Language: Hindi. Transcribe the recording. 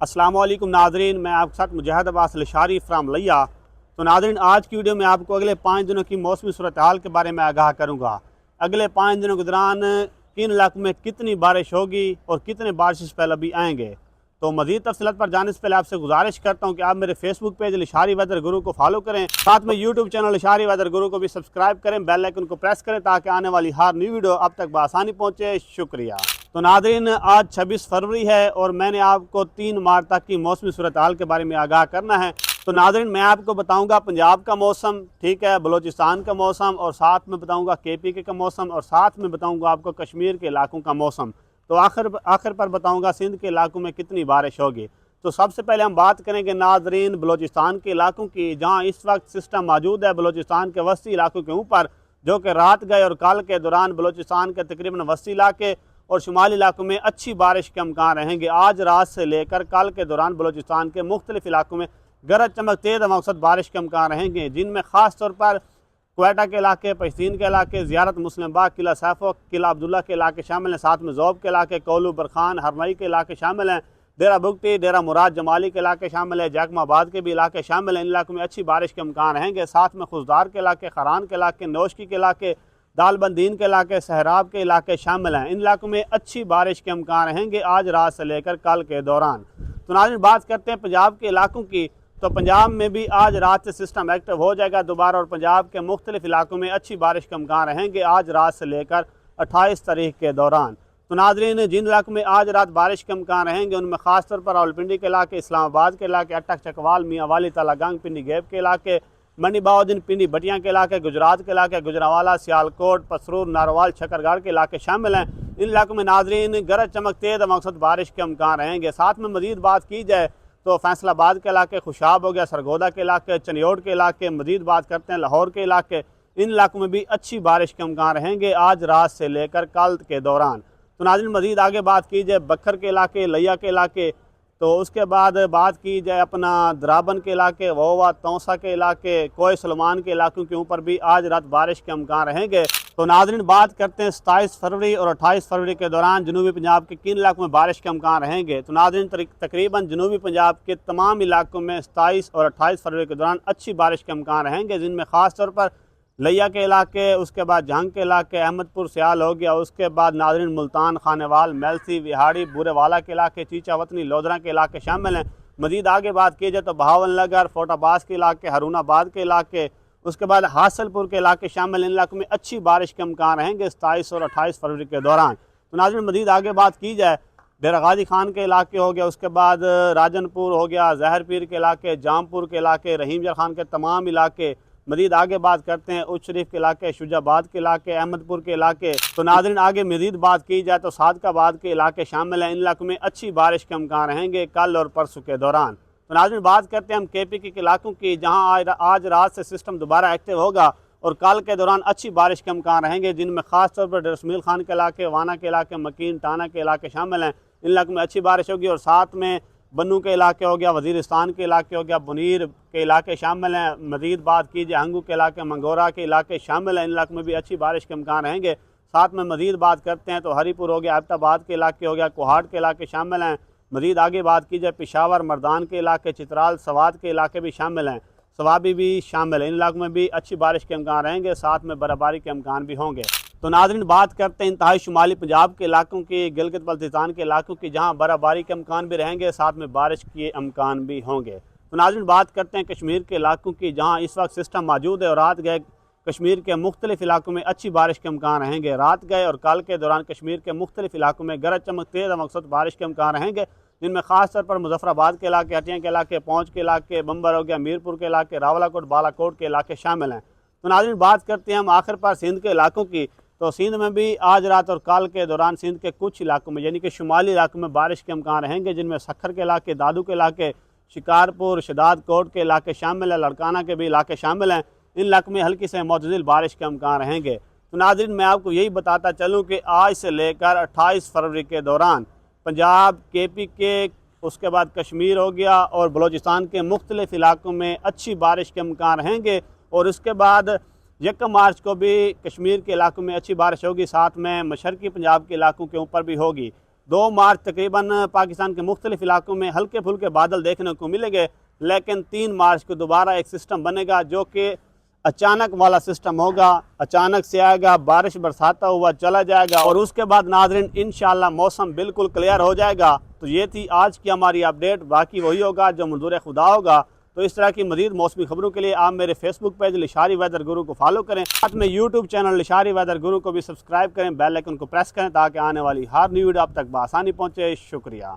अस्सलाम वालेकुम नाज़रीन, मैं आपके साथ मुजाहिद अब्बास लशारी फ्राम लिया। तो नाज़रीन, आज की वीडियो में आपको अगले 5 दिनों की मौसमी सूरत हाल के बारे में आगाह करूँगा। अगले 5 दिनों के दौरान किन इलाकों में कितनी बारिश होगी और कितने बारिश से पहले भी आएंगे। तो मज़ीद तफसीलात पर जाने से पहले आपसे गुजारिश करता हूँ कि आप मेरे फेसबुक पेज लशारी वेदर गुरु को फॉलो करें, साथ में यूट्यूब चैनल लशारी वेदर गुरु को भी सब्सक्राइब करें, बेल आइकन को प्रेस करें ताकि आने वाली हर न्यू वीडियो अब तक बआसानी पहुँचे। शुक्रिया। तो नाज़रीन, आज 26 फरवरी है और मैंने आपको 3 मार्च तक की मौसमी सूरत हाल के बारे में आगाह करना है। तो नाज़रीन, मैं आपको बताऊंगा पंजाब का मौसम, ठीक है, बलूचिस्तान का मौसम, और साथ में बताऊंगा KPK का मौसम, और साथ में बताऊंगा आपको कश्मीर के इलाकों का मौसम। तो आखिर पर बताऊंगा सिंध के इलाकों में कितनी बारिश होगी। तो सबसे पहले हम बात करेंगे नाज़रीन बलूचिस्तान के इलाकों की, जहाँ इस वक्त सिस्टम मौजूद है बलूचिस्तान के वस्ती इलाकों के ऊपर, जो कि रात गए और कल के दौरान बलूचिस्तान के तकरीबन वस्ती इलाके और शुमाली इलाकों में अच्छी बारिश के अमकान रहेंगे। आज रात से लेकर कल के दौरान बलूचिस्तान के मुख्तलिफ इलाकों में गरज चमक तेज़ मौसम बारिश के अमकान रहेंगे, जिनमें ख़ास तौर पर क्वेटा के इलाके, पश्तीन के इलाके, ज़ियारत मुस्लिम बाग, किला सैफो, किला अब्दुल्ला के इलाके शामिल हैं। साथ में ज़ौब के इलाके, कोलू बरखान, हरमई के इलाके शामिल हैं। डेरा बुगटी, डेरा मुराद जमाली के इलाके शामिल है। जैकमाबाद के भी इलाके शामिल हैं। इन इलाकों में अच्छी बारिश के अमकान रहेंगे। साथ में खुशदार के इलाके, खरान के इलाके, नौशकी के इलाके, दालबंदीन के इलाके, सहराब के इलाके शामिल हैं। इन इलाकों में अच्छी बारिश के अमकान रहेंगे आज रात से लेकर कल के दौरान। तो नाज़रीन, बात करते हैं पंजाब के इलाकों की। तो पंजाब में भी आज रात से सिस्टम एक्टिव हो जाएगा दोबारा, और पंजाब के मुख्तलिफ इलाकों में अच्छी बारिश के अमकान रहेंगे आज रात से लेकर 28 तारीख के दौरान। तो नाज़रीन, जिन इलाकों में आज रात बारिश के अमकान रहेंगे उनमें ख़ास तौर पर रावलपिंडी के इलाके, इस्लामाबाद के इलाके, अटक चकवाल, मियाँ वाली, तलागंग, पिंडी गेब के इलाके, मंडी बाउद्दीन, पिंडी बटियाँ के इलाके, गुजरात के इलाके, गुजरावाला, सियालकोट, पसरूर, नारोवाल, छकरगढ़ के इलाके शामिल हैं। इन इलाकों में नाज़रीन गरज चमक तेज़ मकसद बारिश के अमकान रहेंगे। साथ में मज़ीद बात की जाए तो फैसलाबाद के इलाके, खुशाब हो गया, सरगोदा के इलाके, चनियोड़ के इलाके, मज़ीद बात करते हैं लाहौर के इलाके, इन इलाकों में भी अच्छी बारिश के अमकान रहेंगे आज रात से लेकर कल के दौरान। तो नाज़रीन, मज़ीद आगे बात की जाए बखर के इलाके, लिया के इलाके, तो उसके बाद बात की जाए अपना द्राबन के इलाके, वोवा, तौसा के इलाके, कोय सलमान के इलाकों के ऊपर भी आज रात बारिश के अमकान रहेंगे। तो नाज़रीन, बात करते हैं 27 फरवरी और 28 फरवरी के दौरान जनूबी पंजाब के किन इलाकों में बारिश के अमकान रहेंगे। तो नाज़रीन, तकरीबन जनूबी पंजाब के तमाम इलाकों में 27 और 28 फरवरी के दौरान अच्छी बारिश के अमकान रहेंगे, जिनमें ख़ास तौर पर लिया के इलाके, उसके बाद जंग के इलाके, अहमदपुर सियाल हो गया, उसके बाद नाज़रीन मुल्तान, खानेवाल, मेलसी, विहाड़ी, बुरेवाला के इलाके, चीचा वतनी, लोधरा के इलाके शामिल हैं। मज़ीद आगे बात की जाए तो बहावन नगर, फोटाबाज के इलाके, हरूनाबाद के इलाके, उसके बाद हासलपुर के इलाके शामिल। इन इलाकों में अच्छी बारिश के अमकान रहेंगे 27 और 28 फरवरी के दौरान। तो नाज़रीन, मज़ीद आगे बात की जाए डेरा गाजी खान के इलाके हो गया, उसके बाद राजनपुर हो गया, जहर पीर के इलाके, जामपुर के इलाके, रहीम जर खान के तमाम इलाके। मज़ीद आगे बात करते हैं उच्च शरीफ के इलाके, शुजाबाद के इलाके, अहमदपुर के इलाके। तो नाज़रीन, आगे मज़ीद बात की जाए तो सादकाबाद के इलाके शामिल हैं। इन इलाकों में अच्छी बारिश के अमकान रहेंगे कल और परसों के दौरान। तो नाज़रीन, बात करते हैं हम KPK के इलाकों की, जहाँ आज रात से सिस्टम दोबारा एक्टिव होगा और कल के दौरान अच्छी बारिश के अमकान रहेंगे, जिनमें ख़ास तौर पर रसमील खान के इलाके, वाना के इलाके, मकीन, टाना के इलाके शामिल हैं। इन इलाकों में अच्छी बारिश होगी, और साथ में बन्नू के इलाके हो गया, वज़ीरिस्तान के इलाके हो गया, बुनीर के इलाके शामिल हैं। मज़ीद बात कीजिए हंगू के इलाके, मंगोरा के इलाके शामिल हैं। इन इलाकों में भी अच्छी बारिश के अमकान रहेंगे। साथ में मज़ीद बात करते हैं तो हरीपुर हो गया, अब्टाबाद के इलाके हो गया, कोहाट के इलाके शामिल हैं। मज़ीद आगे बात की जाए पेशावर, मर्दान के इलाके, चित्राल, सवात के इलाके भी शामिल हैं, सवाबी भी शामिल है। इन इलाकों में भी अच्छी बारिश के अमकान रहेंगे, साथ में बर्फ़बारी के अमकान भी होंगे। तो नाज़रीन, बात करते हैं इंतहाई शुमाली पंजाब के इलाकों की, गिलगित बल्तिस्तान के इलाकों की, जहाँ बर्फ़बारी के अमकान भी रहेंगे, साथ में बारिश के अमकान भी होंगे। तो नाज़रीन, बात करते हैं कश्मीर के इलाकों की, जहाँ इस वक्त सिस्टम मौजूद है और रात गए कश्मीर के मुख्तलिफ इलाकों में अच्छी बारिश के अमकान रहेंगे। रात गए और कल के दौरान कश्मीर के मुख्तलिफ इलाकों में गरज चमक तेज़ मकसद बारिश के अमकान रहेंगे, जिनमें ख़ास तौर पर मुजफ्फराबाद के इलाके, हटिया के इलाके, पौंच के इलाके, बम्बर हो गया, मीरपुर के इलाके, रावलाकोट, बालाकोट के इलाके शामिल हैं। तो नाज़रीन, बात करते हैं हम आखिर पर सिंध के इलाकों की। तो सिंध में भी आज रात और कल के दौरान सिंध के कुछ इलाकों में, यानी कि शुमाली इलाकों में बारिश के अमकान रहेंगे, जिनमें सखर के इलाके, दादू के इलाके, शिकारपुर, शदाद कोट के इलाके शामिल हैं, लड़काना के भी इलाके शामिल हैं। इन इलाकों में हल्की से मुतज़िल बारिश के अमकान रहेंगे। तो नाज़रीन, मैं आपको यही बताता चलूँ कि आज से लेकर 28 फरवरी के दौरान पंजाब, KPK, उसके बाद कश्मीर हो गया और बलूचिस्तान के मुख्तलिफ इलाकों में अच्छी बारिश के अमकान रहेंगे, और उसके बाद 1 मार्च को भी कश्मीर के इलाकों में अच्छी बारिश होगी, साथ में मशरकी पंजाब के इलाकों के ऊपर भी होगी। 2 मार्च तकरीबन पाकिस्तान के मुख्तलिफ इलाकों में हल्के फुल्के बादल देखने को मिलेंगे, लेकिन 3 मार्च को दोबारा एक सिस्टम बनेगा जो कि अचानक वाला सिस्टम होगा। अचानक से आएगा, बारिश बरसाता हुआ चला जाएगा और उसके बाद नाज़रीन इंशाअल्लाह मौसम बिल्कुल क्लियर हो जाएगा। तो ये थी आज की हमारी अपडेट, बाकी वही होगा जो मंजूर खुदा होगा। तो इस तरह की मज़ीद मौसमी खबरों के लिए आप मेरे फेसबुक पेज लिशारी वेदर गुरु को फॉलो करें, साथ में यूट्यूब चैनल लिशारी वेदर गुरु को भी सब्सक्राइब करें, बेल आइकन को प्रेस करें ताकि आने वाली हर न्यू वीडियो आप तक बआसानी पहुँचे। शुक्रिया।